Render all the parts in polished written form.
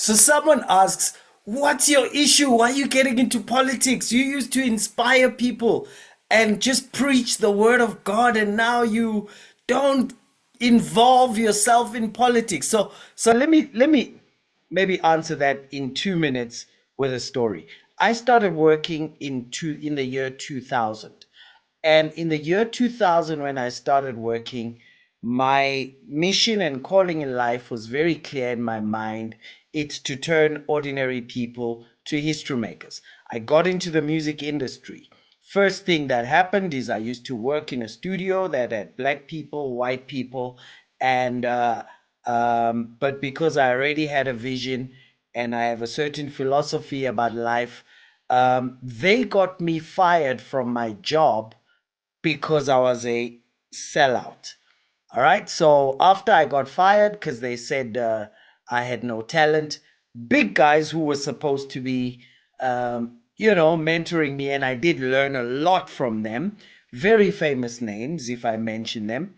So someone asks, what's your issue? Why are you getting into politics? You used to inspire people and just preach the word of God, and now you don't involve yourself in politics. So let me maybe answer that in 2 minutes with a story. I started working in the year 2000. And in the year 2000, when I started working, my mission and calling in life was very clear in my mind. It's to turn ordinary people to history makers. I got into the music industry. First thing that happened is I used to work in a studio that had black people, white people, and but because I already had a vision and I have a certain philosophy about life, they got me fired from my job because I was a sellout. All right. So after I got fired because they said I had no talent, big guys who were supposed to be, mentoring me, and I did learn a lot from them, very famous names, if I mention them.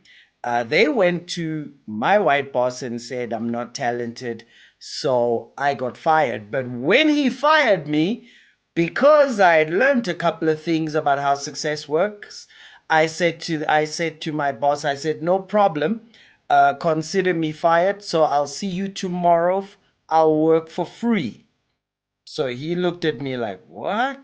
They went to my white boss and said, I'm not talented. So I got fired. But when he fired me, because I had learned a couple of things about how success works, I said to my boss, I said, no problem. Consider me fired. So I'll see you tomorrow. I'll work for free. So he looked at me like, what?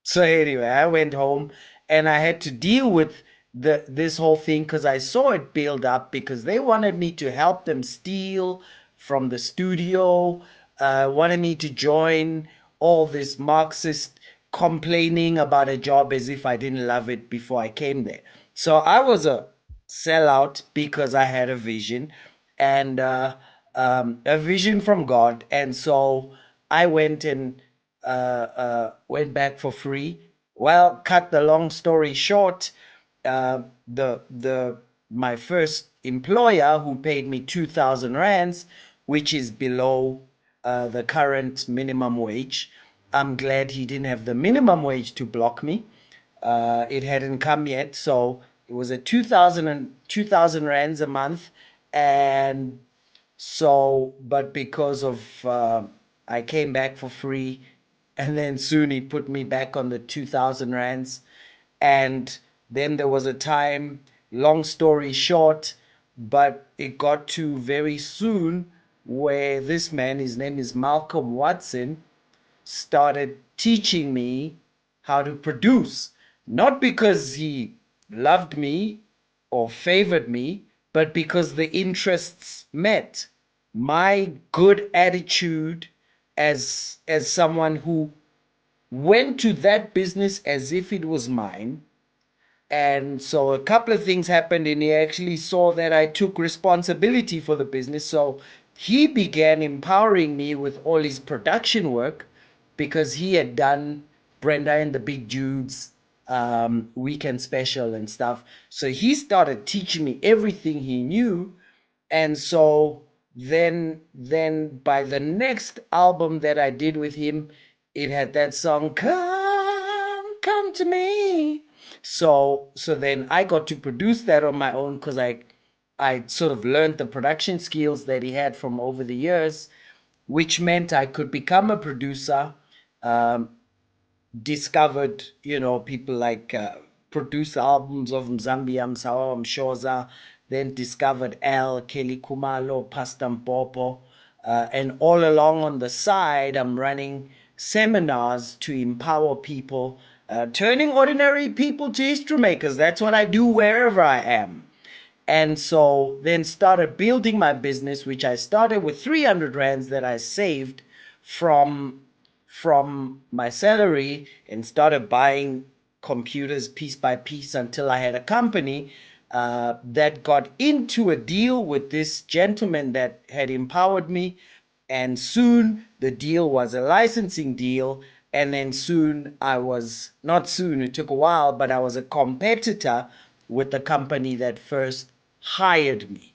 So anyway, I went home and I had to deal with this whole thing because I saw it build up because they wanted me to help them steal from the studio, wanted me to join all this Marxist complaining about a job as if I didn't love it before I came there. So I was a sellout because I had a vision and a vision from God. And so I went and went back for free. Well, cut the long story short, the my first employer who paid me 2,000 rands, which is below the current minimum wage. I'm glad he didn't have the minimum wage to block me. It hadn't come yet, so it was a 2,000 rands a month, and so, but because of I came back for free, and then soon he put me back on the 2,000 rands. And then there was a time, long story short, but it got to very soon where this man, his name is Malcolm Watson, started teaching me how to produce. Not because he loved me or favored me, but because the interests met. My good attitude as someone who went to that business as if it was mine, and so a couple of things happened, and he actually saw that I took responsibility for the business. So he began empowering me with all his production work because he had done Brenda and the Big Dudes, weekend special and stuff. So he started teaching me everything he knew. And so then by the next album that I did with him, it had that song, Come to Me. So then I got to produce that on my own because I sort of learned the production skills that he had from over the years, which meant I could become a producer. Um, Discovered, people like produced albums of Mzambia, Msawa, Mshoza, then discovered Al, Kelly Kumalo, Pastor Mpopo. And all along on the side, I'm running seminars to empower people, turning ordinary people to history makers. That's what I do wherever I am. And so then started building my business, which I started with 300 rands that I saved from my salary, and started buying computers piece by piece until I had a company that got into a deal with this gentleman that had empowered me. And soon the deal was a licensing deal. And then soon I was, not soon, it took a while, but I was a competitor with the company that first hired me.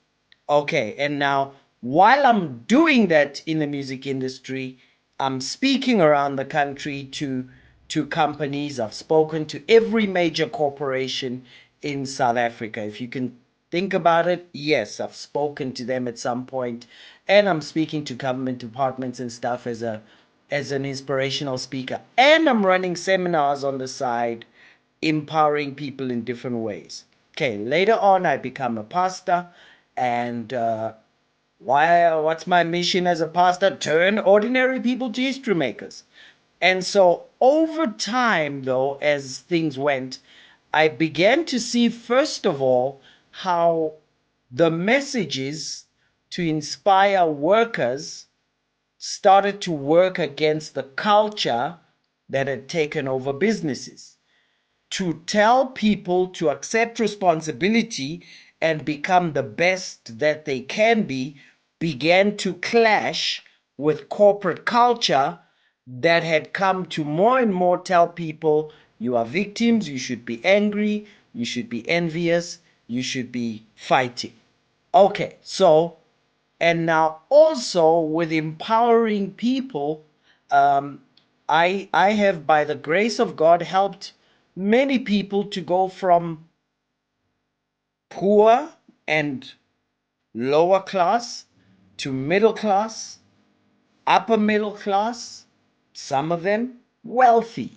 Okay, and now while I'm doing that in the music industry, I'm speaking around the country to companies. I've spoken to every major corporation in South Africa. If you can think about it, yes, I've spoken to them at some point. and I'm speaking to government departments and stuff as an inspirational speaker, and I'm running seminars on the side, empowering people in different ways. Okay, later on, I become a pastor, and what's my mission as a pastor? Turn ordinary people to history makers. And so over time, though, as things went, I began to see, first of all, how the messages to inspire workers started to work against the culture that had taken over businesses. To tell people to accept responsibility and become the best that they can be began to clash with corporate culture that had come to more and more tell people you are victims, you should be angry, you should be envious, you should be fighting. Okay, so, and now also with empowering people, um, I have, by the grace of God, helped many people to go from poor and lower class to middle class, upper middle class, some of them wealthy,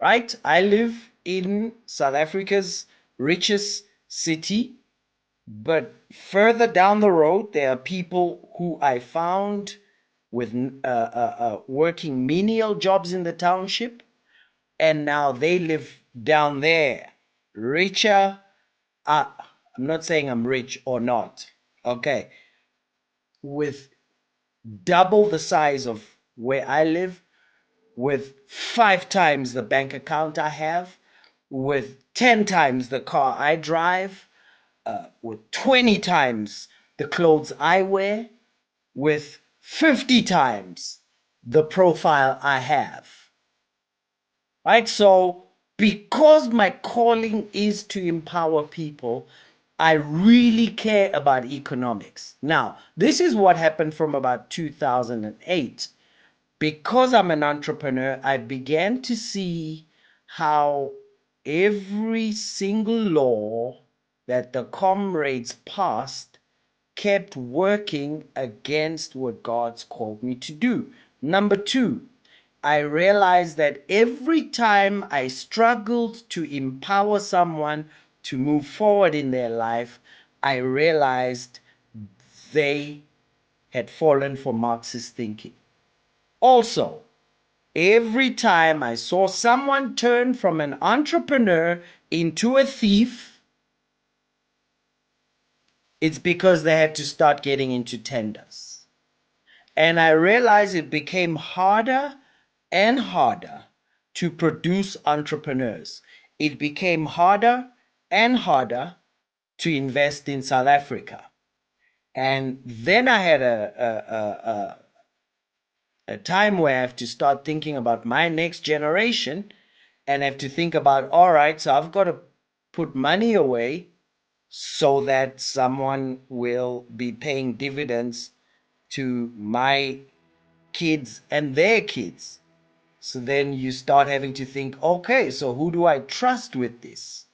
right? I live in South Africa's richest city, but further down the road, there are people who I found with working menial jobs in the township, and now they live down there, richer. I'm not saying I'm rich or not, okay, with double the size of where I live, with 5 times the bank account I have, with 10 times the car I drive, with 20 times the clothes I wear, with 50 times the profile I have. Right? So, because my calling is to empower people, I really care about economics. Now, this is what happened from about 2008. Because I'm an entrepreneur, I began to see how every single law that the comrades passed kept working against what God's called me to do. Number two, I realized that every time I struggled to empower someone to move forward in their life, I realized they had fallen for Marxist thinking. Also, every time I saw someone turn from an entrepreneur into a thief, it's because they had to start getting into tenders. And I realized it became harder and harder to produce entrepreneurs. It became harder and harder to invest in South Africa. And then I had a time where I have to start thinking about my next generation and I have to think about, all right, so I've got to put money away so that someone will be paying dividends to my kids and their kids. So then you start having to think, okay, so who do I trust with this?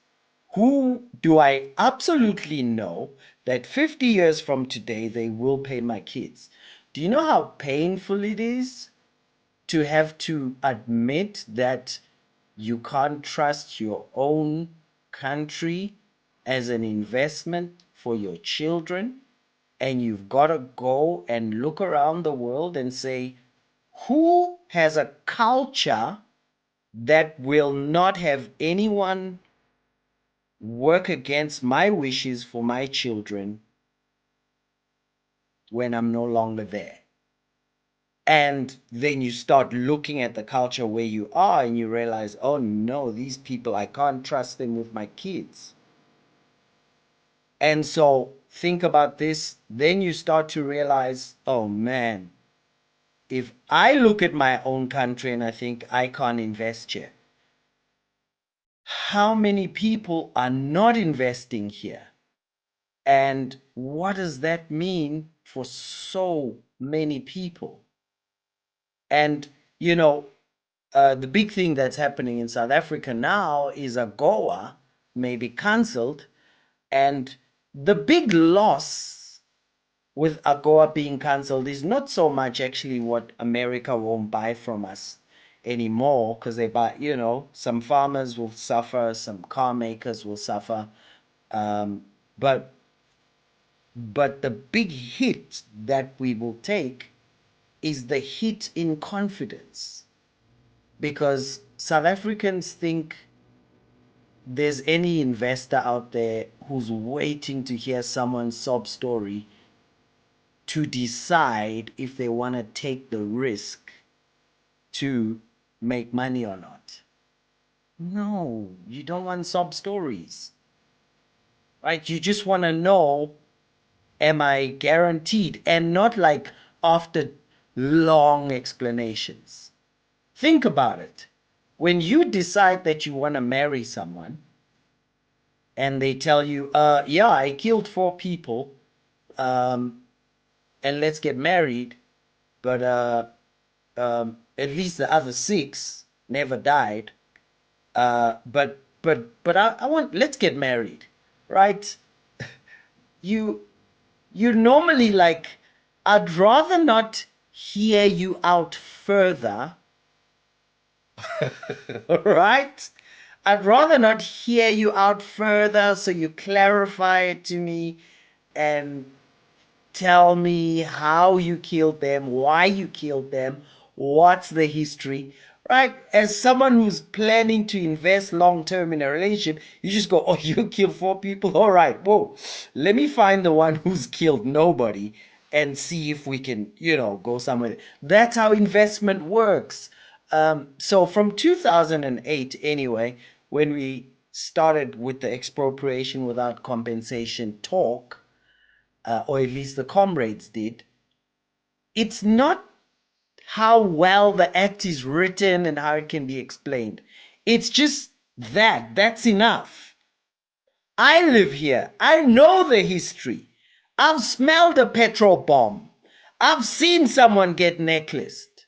Who do I absolutely know that 50 years from today they will pay my kids? Do you know how painful it is to have to admit that you can't trust your own country as an investment for your children? And you've got to go and look around the world and say, who has a culture that will not have anyone work against my wishes for my children when I'm no longer there? And then you start looking at the culture where you are and you realize, oh no, these people, I can't trust them with my kids. And so think about this. Then you start to realize, oh man, if I look at my own country and I think I can't invest here, how many people are not investing here? And what does that mean for so many people? And, you know, the big thing that's happening in South Africa now is AGOA may be cancelled. And the big loss with AGOA being cancelled is not so much actually what America won't buy from us anymore, because they buy, some farmers will suffer, some car makers will suffer. Um, but the big hit that we will take is the hit in confidence, because South Africans think there's any investor out there who's waiting to hear someone's sob story to decide if they want to take the risk to make money or not. No, you don't want sob stories, right? You just want to know, am I guaranteed? And not like after long explanations. Think about it. When you decide that you want to marry someone and they tell you, yeah, I killed 4 people, and let's get married, but at least the other 6 never died. But I want, let's get married, right? You you normally like, I'd rather not hear you out further, right? I'd rather not hear you out further, so you clarify it to me and tell me how you killed them, why you killed them, what's the history, right? As someone who's planning to invest long term in a relationship, you just go, oh, you killed 4 people? All right, whoa, let me find the one who's killed nobody and see if we can, go somewhere. That's how investment works. So from 2008, anyway, when we started with the expropriation without compensation talk, or at least the comrades did, it's not how well the act is written and how it can be explained. It's just that. That's enough. I live here. I know the history. I've smelled a petrol bomb. I've seen someone get necklaced.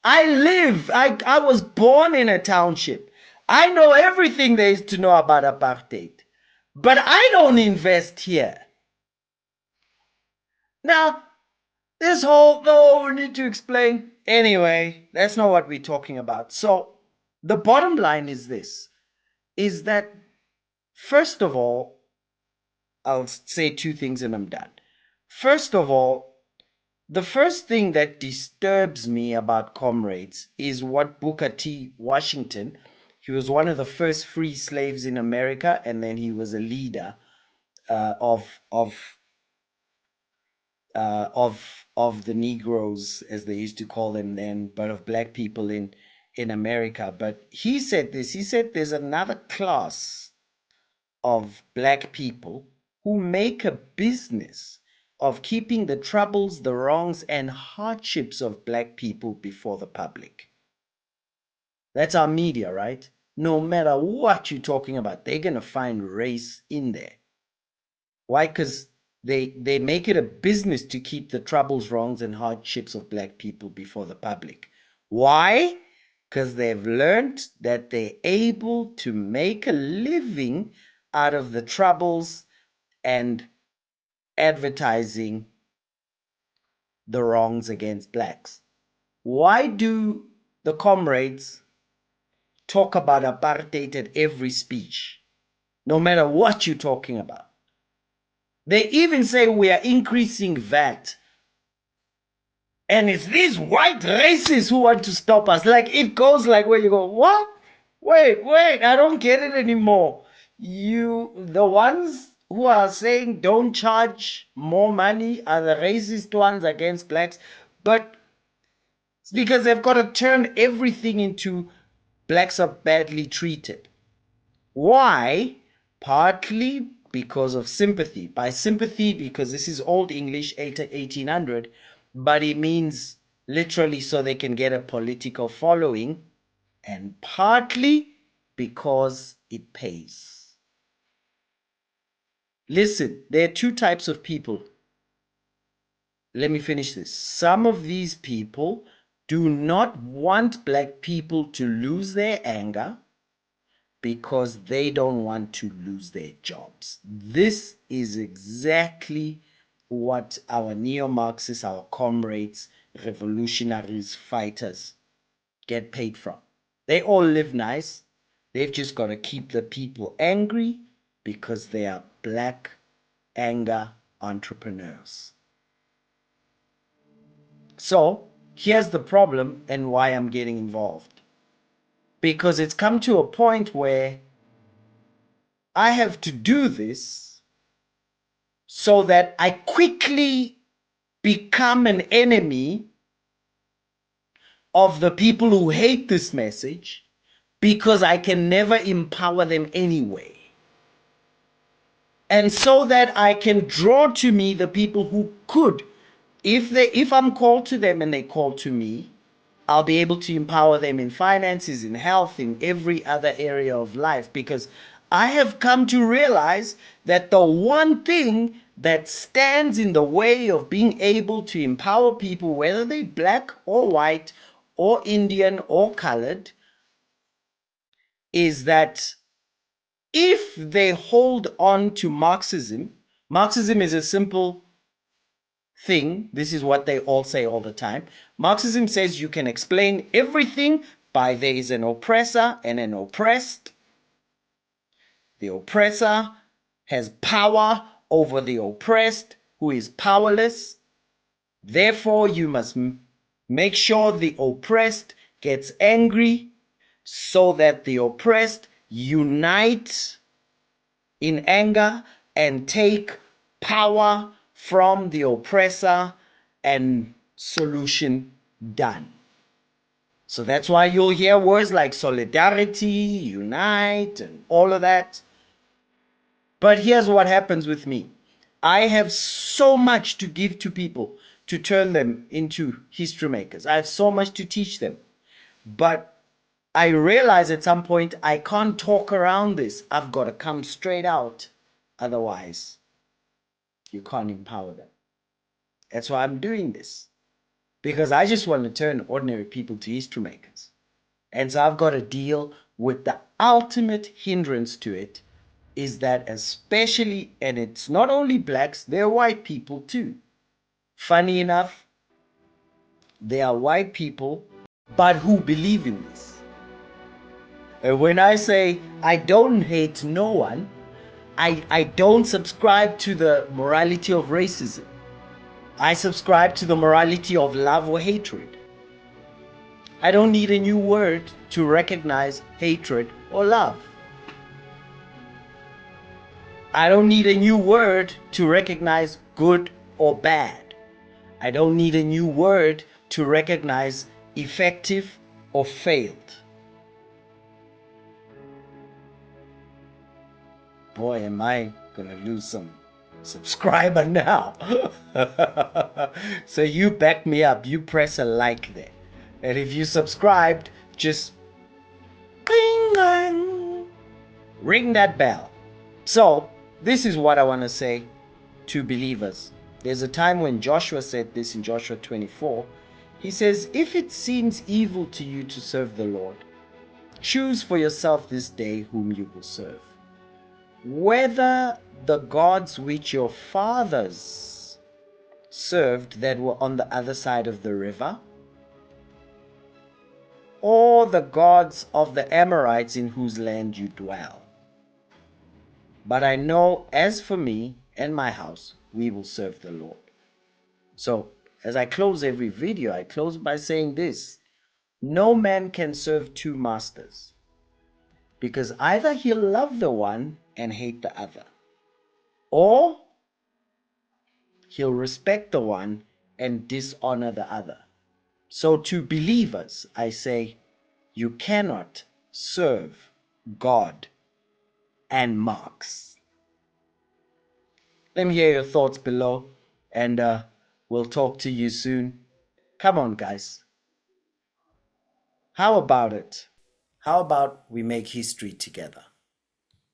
I was born in a township. I know everything there is to know about apartheid. But I don't invest here. Now, this whole, no, we need to explain. Anyway, that's not what we're talking about. So, the bottom line is this, is that, first of all, I'll say 2 things and I'm done. First of all, the first thing that disturbs me about comrades is what Booker T. Washington, he was one of the first free slaves in America, and then he was a leader of the Negroes, as they used to call them then, but of black people in America. But he said this. He said there's another class of black people who make a business of keeping the troubles, the wrongs, and hardships of black people before the public. That's our media, right? No matter what you're talking about, they're gonna find race in there. Why? Because they make it a business to keep the troubles, wrongs, and hardships of black people before the public. Why? Because they've learned that they're able to make a living out of the troubles and advertising the wrongs against blacks. Why do the comrades talk about apartheid at every speech, no matter what you're talking about? They even say we are increasing VAT. And it's these white racists who want to stop us. Like, it goes like where you go, what? Wait, I don't get it anymore. The ones who are saying don't charge more money are the racist ones against blacks. But it's because they've got to turn everything into blacks are badly treated. Why? Partly because of sympathy. By sympathy, because this is Old English, 1800, but it means literally so they can get a political following, and partly because it pays. Listen, there are 2 types of people. Let me finish this. Some of these people do not want black people to lose their anger, because they don't want to lose their jobs. This is exactly what our neo-Marxists, our comrades, revolutionaries, fighters get paid from. They all live nice. They've just got to keep the people angry because they are black anger entrepreneurs. So here's the problem and why I'm getting involved. Because it's come to a point where I have to do this so that I quickly become an enemy of the people who hate this message, because I can never empower them anyway. And so that I can draw to me the people who could. If I'm called to them and they call to me, I'll be able to empower them in finances, in health, in every other area of life, because I have come to realize that the one thing that stands in the way of being able to empower people, whether they're black or white or Indian or colored, is that if they hold on to Marxism, Marxism is a simple thing. This is what they all say all the time. Marxism says you can explain everything by there is an oppressor and an oppressed. The oppressor has power over the oppressed, who is powerless. Therefore, you must make sure the oppressed gets angry so that the oppressed unite in anger and take power from the oppressor, and solution done. So that's why you'll hear words like solidarity, unite, and all of that. But here's what happens with me. I have so much to give to people to turn them into history makers. I have so much to teach them. But I realize at some point I can't talk around this. I've got to come straight out. Otherwise, you can't empower them. That's why I'm doing this. Because I just want to turn ordinary people to history makers. And so I've got to deal with the ultimate hindrance to it, is that especially, and it's not only blacks, they're white people too. Funny enough, they are white people, but who believe in this. And when I say I don't hate no one, I don't subscribe to the morality of racism. I subscribe to the morality of love or hatred. I don't need a new word to recognize hatred or love. I don't need a new word to recognize good or bad. I don't need a new word to recognize effective or failed. Boy, am I gonna lose some subscriber now. So you back me up. You press a like there. And if you subscribed, just bing, ring that bell. So this is what I want to say to believers. There's a time when Joshua said this in Joshua 24. He says, if it seems evil to you to serve the Lord, choose for yourself this day whom you will serve. Whether the gods which your fathers served that were on the other side of the river, or the gods of the Amorites in whose land you dwell. But I know, as for me and my house, we will serve the Lord. So, as I close every video, I close by saying this: no man can serve two masters, because either he'll love the one and hate the other, or he'll respect the one and dishonor the other. So to believers, I say, you cannot serve God and Marx. Let me hear your thoughts below, and we'll talk to you soon. Come on, guys. How about it? How about we make history together?